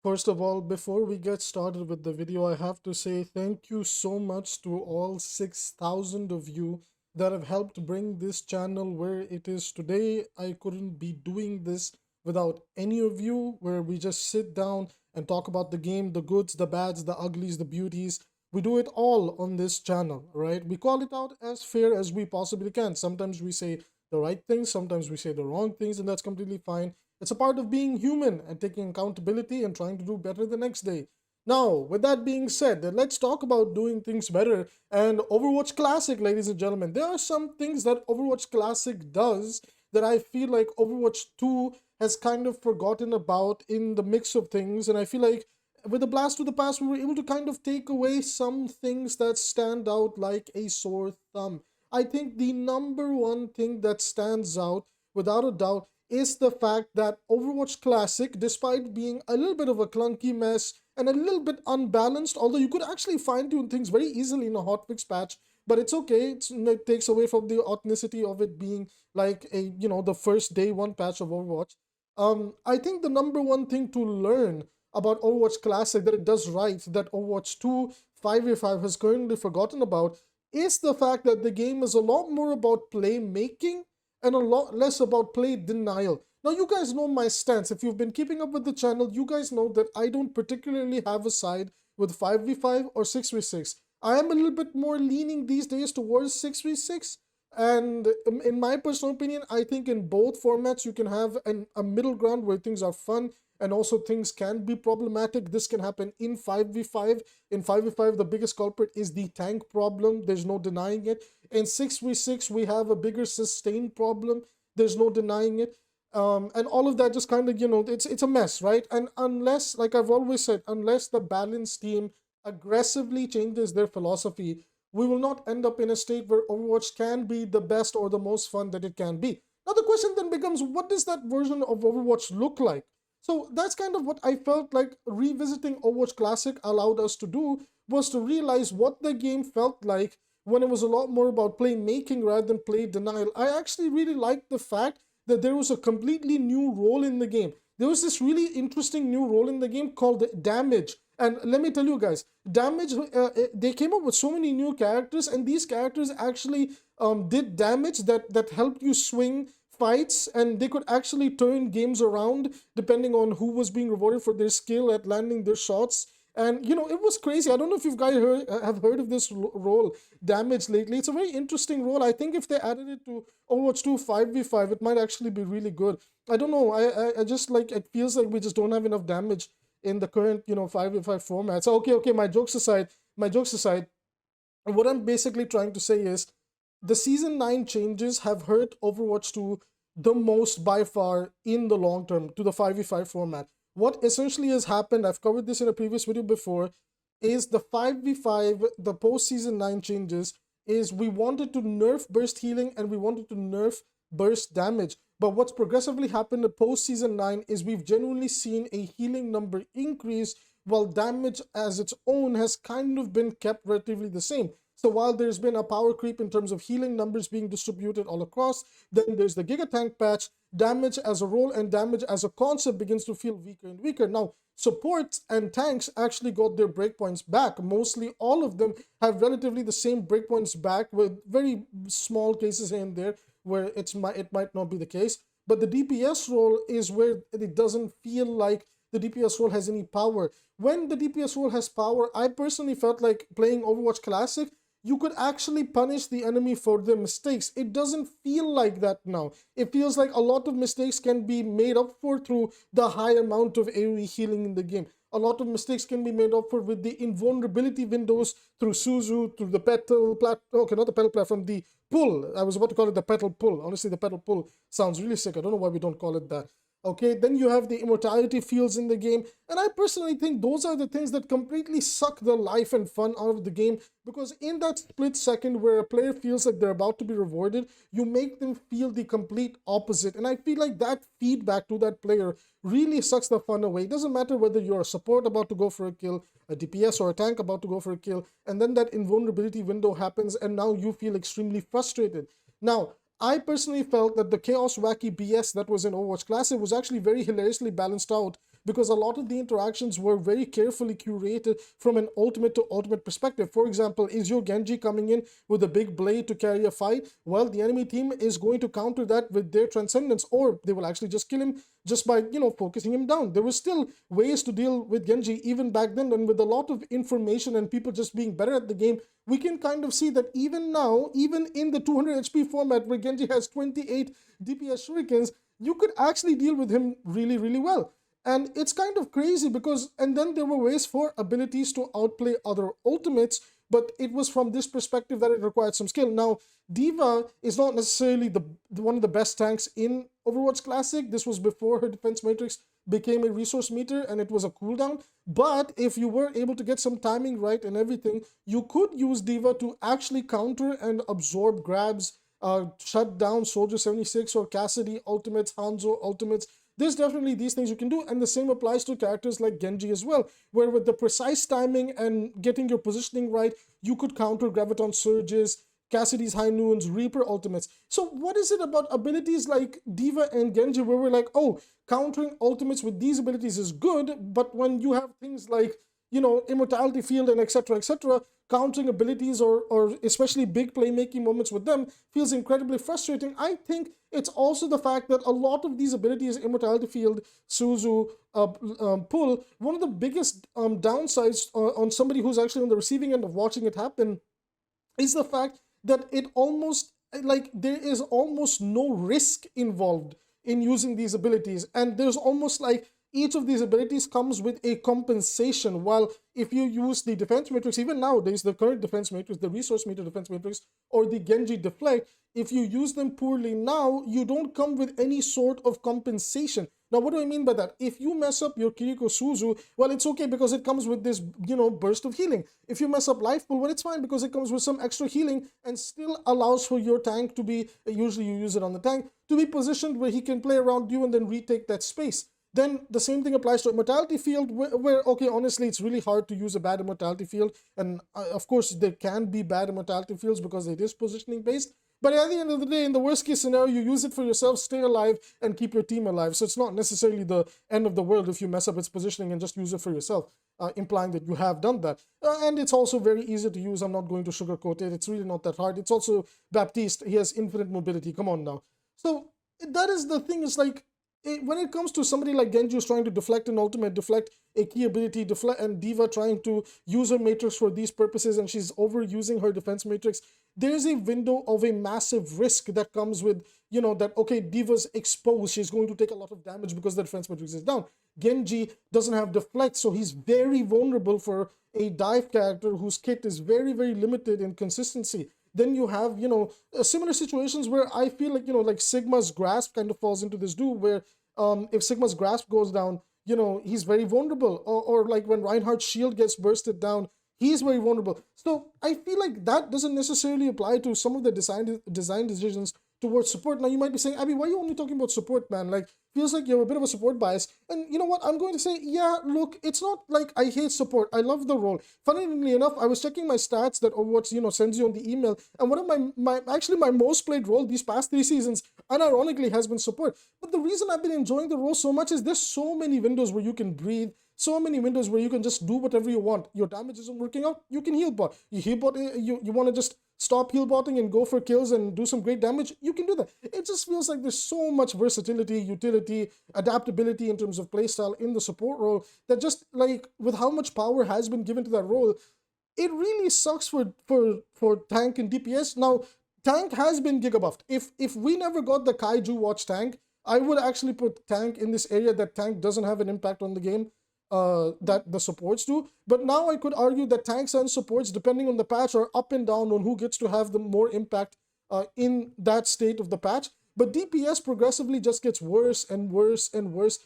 First of all, before we get started with the video, I have to say thank you so much to all 6,000 of you that have helped bring this channel where it is today. I couldn't be doing this without any of you, where we just sit down and talk about the game, the goods, the bads, the uglies, the beauties. We do it all on this channel, right? We call it out as fair as we possibly can. Sometimes we say the right things, sometimes we say the wrong things, and that's completely fine. It's a part of being human and taking accountability and trying to do better the next day. Now, with that being said, let's talk about doing things better and Overwatch Classic, ladies and gentlemen. There are some things that Overwatch Classic does that I feel like Overwatch 2 has kind of forgotten about in the mix of things, and I feel like with a blast to the past, we were able to kind of take away some things that stand out like a sore thumb. I think the number one thing that stands out, without a doubt, is the fact that Overwatch Classic, despite being a little bit of a clunky mess and a little bit unbalanced, although you could actually fine-tune things very easily in a hotfix patch, but it's okay. It takes away from the authenticity of it being like the first day one patch of Overwatch. I think the number one thing to learn about Overwatch Classic that it does right, that Overwatch 2 5v5 has currently forgotten about, is the fact that the game is a lot more about play making and a lot less about play denial. Now, you guys know my stance. If you've been keeping up with the channel, you guys know that I don't particularly have a side with 5v5 or 6v6. I am a little bit more leaning these days towards 6v6. And in my personal opinion, I think in both formats, you can have a middle ground where things are fun and also things can be problematic. This can happen in 5v5. In 5v5, the biggest culprit is the tank problem. There's no denying it. In 6v6, we have a bigger sustain problem. There's no denying it. And all of that just kind of, it's a mess, right? And unless, like I've always said, unless the balance team aggressively changes their philosophy, we will not end up in a state where Overwatch can be the best or the most fun that it can be. Now the question then becomes, what does that version of Overwatch look like? So that's kind of what I felt like revisiting Overwatch Classic allowed us to do, was to realize what the game felt like when it was a lot more about play making rather than play denial. I actually really liked the fact that there was a completely new role in the game. There was this really interesting new role in the game called damage. And let me tell you guys, damage, they came up with so many new characters, and these characters actually did damage that helped you swing fights, and they could actually turn games around depending on who was being rewarded for their skill at landing their shots. And it was crazy. I don't know if you guys have heard of this role, damage, lately. It's a very interesting role. I think if they added it to Overwatch 2 5v5, it might actually be really good. I don't know. I just like, it feels like we just don't have enough damage in the current 5v5 format. So okay, my jokes aside, what I'm basically trying to say is the season 9 changes have hurt Overwatch 2 the most by far in the long term to the 5v5 format. What essentially has happened, I've covered this in a previous video before, is the 5v5, the post season 9 changes, is we wanted to nerf burst healing and we wanted to nerf burst damage. But what's progressively happened in post season 9 is we've genuinely seen a healing number increase, while damage as its own has kind of been kept relatively the same. So while there's been a power creep in terms of healing numbers being distributed all across, then there's the Giga Tank patch, damage as a role and damage as a concept begins to feel weaker and weaker. Now, supports and tanks actually got their breakpoints back. Mostly all of them have relatively the same breakpoints back, with very small cases here and there where it might not be the case. But the DPS role is where it doesn't feel like the DPS role has any power. When the DPS role has power, I personally felt like playing Overwatch Classic, you could actually punish the enemy for their mistakes. It doesn't feel like that now. It feels like a lot of mistakes can be made up for through the high amount of AoE healing in the game. A lot of mistakes can be made up for with the invulnerability windows through Suzu, through the petal platform, okay, not the petal platform, the pull. I was about to call it the petal pull. Honestly, the petal pull sounds really sick. I don't know why we don't call it that. Okay, then you have the immortality fields in the game, and I personally think those are the things that completely suck the life and fun out of the game, because in that split second where a player feels like they're about to be rewarded, you make them feel the complete opposite. And I feel like that feedback to that player really sucks the fun away. It doesn't matter whether you're a support about to go for a kill, a DPS or a tank about to go for a kill, and then that invulnerability window happens and now you feel extremely frustrated. Now, I personally felt that the chaos wacky BS that was in Overwatch Classic was actually very hilariously balanced out because a lot of the interactions were very carefully curated from an ultimate to ultimate perspective. For example, is your Genji coming in with a big blade to carry a fight? Well, the enemy team is going to counter that with their transcendence, or they will actually just kill him just by, focusing him down. There were still ways to deal with Genji even back then, and with a lot of information and people just being better at the game, we can kind of see that even now, even in the 200 HP format where Genji has 28 DPS shurikens, you could actually deal with him really, really well. And it's kind of crazy because, and then there were ways for abilities to outplay other ultimates, but it was from this perspective that it required some skill. Now, D.Va is not necessarily one of the best tanks in Overwatch Classic. This was before her defense matrix became a resource meter and it was a cooldown. But if you were able to get some timing right and everything, you could use D.Va to actually counter and absorb grabs, shut down Soldier 76 or Cassidy ultimates, Hanzo ultimates. There's definitely these things you can do, and the same applies to characters like Genji as well, where with the precise timing and getting your positioning right, you could counter Graviton Surges, Cassidy's High Noons, Reaper ultimates. So what is it about abilities like D.Va and Genji where we're like, oh, countering ultimates with these abilities is good, but when you have things like, Immortality Field and etc., countering abilities or especially big playmaking moments with them feels incredibly frustrating. I think it's also the fact that a lot of these abilities, Immortality Field, Suzu, Pull, one of the biggest downsides on somebody who's actually on the receiving end of watching it happen is the fact that it almost, like, there is almost no risk involved in using these abilities, and there's almost like each of these abilities comes with a compensation. While if you use the defense matrix, even nowadays, the current defense matrix, the resource meter defense matrix, or the Genji deflect, if you use them poorly now, you don't come with any sort of compensation. Now, what do I mean by that? If you mess up your Kiriko Suzu, well, it's okay because it comes with this, burst of healing. If you mess up Life Pool, well, it's fine because it comes with some extra healing and still allows for your tank to be, usually you use it on the tank, to be positioned where he can play around you and then retake that space. Then the same thing applies to Immortality Field, where, okay, honestly, it's really hard to use a bad Immortality Field. And of course, there can be bad Immortality Fields because it is positioning based. But at the end of the day, in the worst case scenario, you use it for yourself, stay alive, and keep your team alive. So it's not necessarily the end of the world if you mess up its positioning and just use it for yourself, implying that you have done that. And it's also very easy to use. I'm not going to sugarcoat it. It's really not that hard. It's also Baptiste. He has infinite mobility. Come on now. So that is the thing. It's like, when it comes to somebody like Genji who's trying to deflect an ultimate, deflect a key ability, deflect, and D.Va trying to use her matrix for these purposes, and she's overusing her defense matrix, there's a window of a massive risk that comes with, that, okay, D.Va's exposed, she's going to take a lot of damage because the defense matrix is down. Genji doesn't have deflect, so he's very vulnerable for a dive character whose kit is very, very limited in consistency. Then you have, similar situations where I feel like, like Sigma's grasp kind of falls into this too, where if Sigma's grasp goes down, he's very vulnerable. Or like when Reinhardt's shield gets bursted down, he's very vulnerable. So I feel like that doesn't necessarily apply to some of the design decisions towards support. Now you might be saying, Abby, why are you only talking about support, man? Like, feels like you have a bit of a support bias. And you know what? I'm going to say, yeah, look, it's not like I hate support. I love the role. Funnily enough, I was checking my stats that Overwatch, sends you on the email. And one of my most played role these past 3 seasons, unironically, has been support. But the reason I've been enjoying the role so much is there's so many windows where you can breathe. So many windows where you can just do whatever you want. Your damage isn't working out, you can heal bot. You heal bot, you want to just stop heal botting and go for kills and do some great damage, you can do that. It just feels like there's so much versatility, utility, adaptability in terms of playstyle in the support role that just like with how much power has been given to that role, it really sucks for tank and DPS. Now, tank has been gigabuffed. If we never got the Kaiju Watch tank, I would actually put tank in this area that tank doesn't have an impact on the game. That the supports do. But now I could argue that tanks and supports, depending on the patch, are up and down on who gets to have the more impact in that state of the patch. But DPS progressively just gets worse and worse and worse.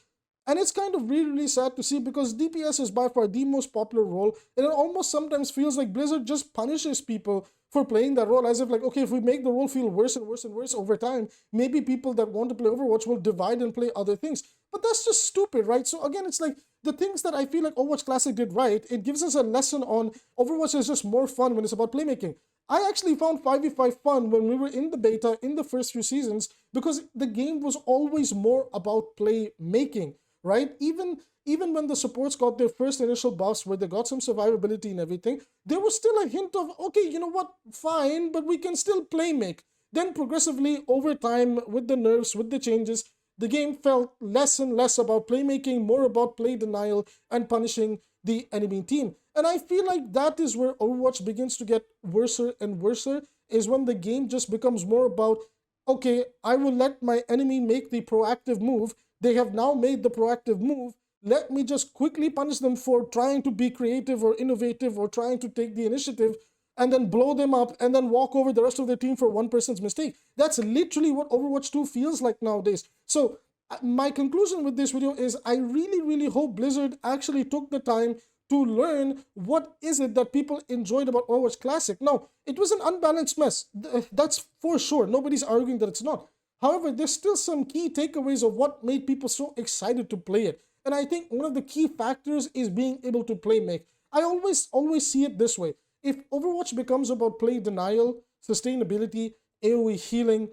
And it's kind of really, really sad to see because DPS is by far the most popular role. And it almost sometimes feels like Blizzard just punishes people for playing that role, as if like, okay, if we make the role feel worse and worse and worse over time, maybe people that want to play Overwatch will divide and play other things. But that's just stupid, right? So again, it's like the things that I feel like Overwatch Classic did right, it gives us a lesson on Overwatch is just more fun when it's about playmaking. I actually found 5v5 fun when we were in the beta in the first few seasons because the game was always more about playmaking. right? Even when the supports got their first initial buffs where they got some survivability and everything, there was still a hint of, okay, you know what, fine, but we can still play make. Then progressively over time, with the nerfs, with the changes, the game felt less and less about playmaking, more about play denial and punishing the enemy team. And I feel like that is where Overwatch begins to get worse and worse, is when the game just becomes more about, okay, I will let my enemy make the proactive move. They have now made the proactive move. Let me just quickly punish them for trying to be creative or innovative or trying to take the initiative, and then blow them up and then walk over the rest of their team for one person's mistake. That's literally what Overwatch 2 feels like nowadays. So my conclusion with this video is I really, really hope Blizzard actually took the time to learn what is it that people enjoyed about Overwatch Classic. Now, it was an unbalanced mess. That's for sure. Nobody's arguing that it's not. However, there's still some key takeaways of what made people so excited to play it. And I think one of the key factors is being able to play make. I always see it this way. If Overwatch becomes about play denial, sustainability, AoE healing,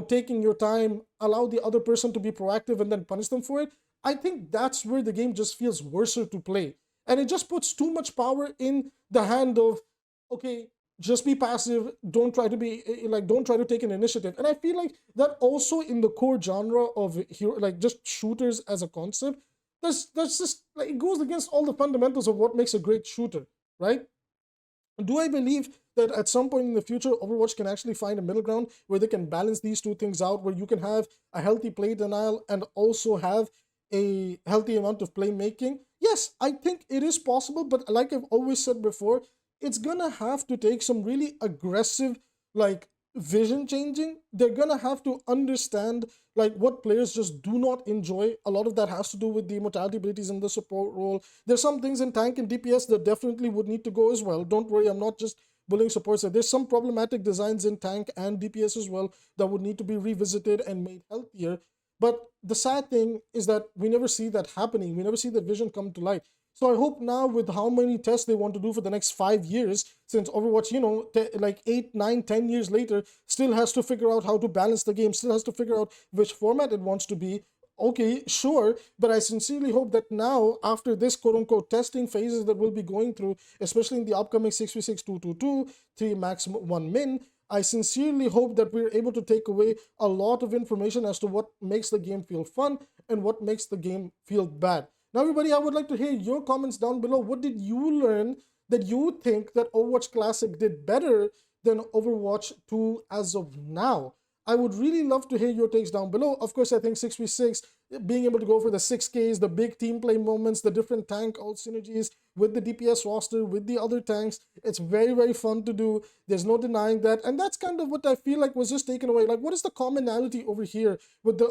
taking your time, allow the other person to be proactive and then punish them for it, I think that's where the game just feels worse to play. And it just puts too much power in the hand of, okay, just be passive, don't try to be don't try to take an initiative. And I feel like that also in the core genre of just shooters as a concept, that's just like, it goes against all the fundamentals of what makes a great shooter, right? Do I believe that at some point in the future, Overwatch can actually find a middle ground where they can balance these two things out, where you can have a healthy play denial and also have a healthy amount of playmaking? Yes, I think it is possible, but like I've always said before, it's gonna have to take some really aggressive, vision changing. They're gonna have to understand what players just do not enjoy. A lot of that has to do with the immortality abilities in the support role. There's some things in tank and DPS that definitely would need to go as well. Don't worry, I'm not just bullying supports. There's some problematic designs in tank and DPS as well that would need to be revisited and made healthier. But the sad thing is that we never see that happening. We never see the vision come to light. So I hope now, with how many tests they want to do for the next 5 years, since Overwatch, 8, 9, 10 years later, still has to figure out how to balance the game, still has to figure out which format it wants to be. Okay, sure, but I sincerely hope that now, after this quote-unquote testing phases that we'll be going through, especially in the upcoming 6v6 222, 3 max 1 min, I sincerely hope that we're able to take away a lot of information as to what makes the game feel fun and what makes the game feel bad. Now, everybody, I would like to hear your comments down below. What did you learn that you think that Overwatch Classic did better than Overwatch 2 as of now? I would really love to hear your takes down below. Of course, I think 6v6, being able to go for the 6Ks, the big team play moments, the different tank alt synergies with the DPS roster, with the other tanks, it's very, very fun to do. There's no denying that. And that's kind of what I feel like was just taken away. What is the commonality over here with the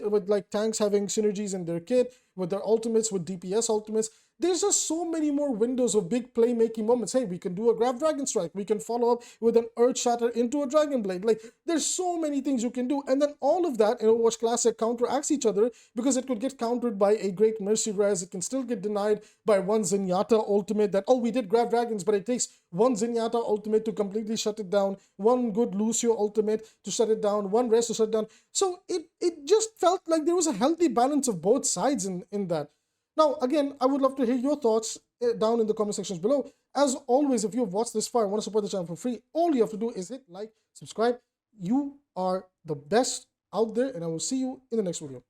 with tanks having synergies in their kit, with their ultimates, with DPS ultimates? There's just so many more windows of big playmaking moments. Hey, we can do a grab dragon strike. We can follow up with an earth shatter into a dragon blade. There's so many things you can do. And then all of that in Overwatch Classic counteracts each other, because it could get countered by a great mercy res. It can still get denied by one Zenyatta ultimate that, oh, we did grab dragons, but it takes one Zenyatta ultimate to completely shut it down, one good Lucio ultimate to shut it down, one res to shut it down. So it just felt like there was a healthy balance of both sides in that. Now, again, I would love to hear your thoughts down in the comment sections below. As always, if you've watched this far and want to support the channel for free, all you have to do is hit like, subscribe. You are the best out there, and I will see you in the next video.